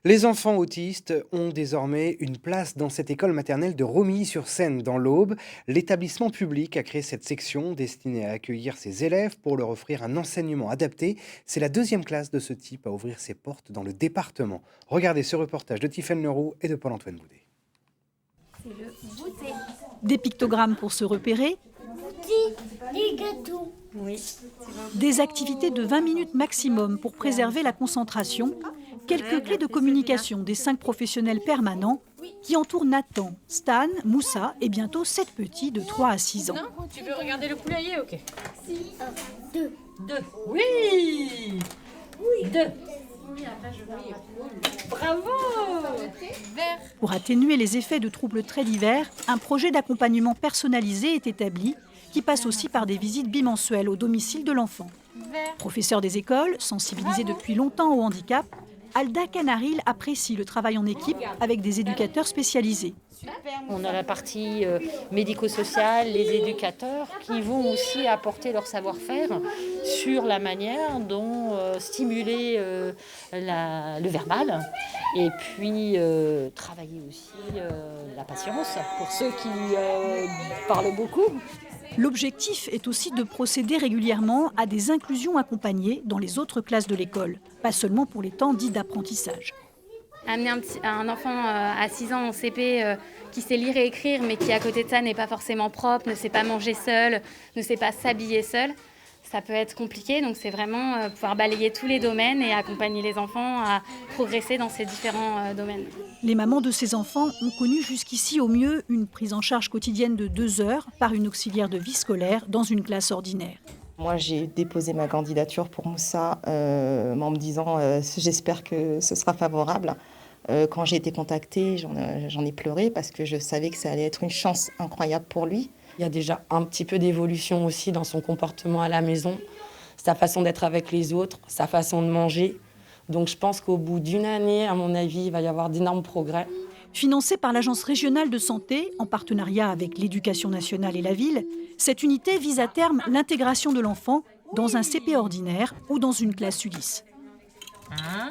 Les enfants autistes ont désormais une place dans cette école maternelle de Romilly-sur-Seine, dans l'Aube. L'établissement public a créé cette section destinée à accueillir ses élèves pour leur offrir un enseignement adapté. C'est la deuxième classe de ce type à ouvrir ses portes dans le département. Regardez ce reportage de Tiffaine Leroux et de Paul-Antoine Boudet. C'est le goûter. Des pictogrammes pour se repérer, Les gâteaux. Oui. des activités de 20 minutes maximum pour préserver la concentration, quelques clés de communication des 5 professionnels permanents qui entourent Nathan, Stan, Moussa et bientôt 7 petits de 3 à 6 ans. Non, tu veux regarder le poulailler, ok. 2. 2. Oui. Oui. 2. Bravo. Pour atténuer les effets de troubles très divers, un projet d'accompagnement personnalisé est établi qui passe aussi par des visites bimensuelles au domicile de l'enfant. Professeur des écoles, sensibilisé depuis longtemps au handicap, Alda Canaril apprécie le travail en équipe avec des éducateurs spécialisés. On a la partie médico-sociale, les éducateurs qui vont aussi apporter leur savoir-faire sur la manière dont stimuler le verbal et puis travailler aussi la patience pour ceux qui parlent beaucoup. L'objectif est aussi de procéder régulièrement à des inclusions accompagnées dans les autres classes de l'école, pas seulement pour les temps dits d'apprentissage. Amener un enfant à 6 ans en CP qui sait lire et écrire, mais qui à côté de ça n'est pas forcément propre, ne sait pas manger seul, ne sait pas s'habiller seul, ça peut être compliqué. Donc c'est vraiment pouvoir balayer tous les domaines et accompagner les enfants à progresser dans ces différents domaines. Les mamans de ces enfants ont connu jusqu'ici au mieux une prise en charge quotidienne de 2 heures par une auxiliaire de vie scolaire dans une classe ordinaire. Moi, j'ai déposé ma candidature pour Moussa en me disant j'espère que ce sera favorable. Quand j'ai été contactée, j'en ai pleuré parce que je savais que ça allait être une chance incroyable pour lui. Il y a déjà un petit peu d'évolution aussi dans son comportement à la maison, sa façon d'être avec les autres, sa façon de manger. Donc je pense qu'au bout d'une année, à mon avis, il va y avoir d'énormes progrès. Financée par l'Agence régionale de santé, en partenariat avec l'Éducation nationale et la ville, cette unité vise à terme l'intégration de l'enfant dans un CP ordinaire ou dans une classe Ulysse.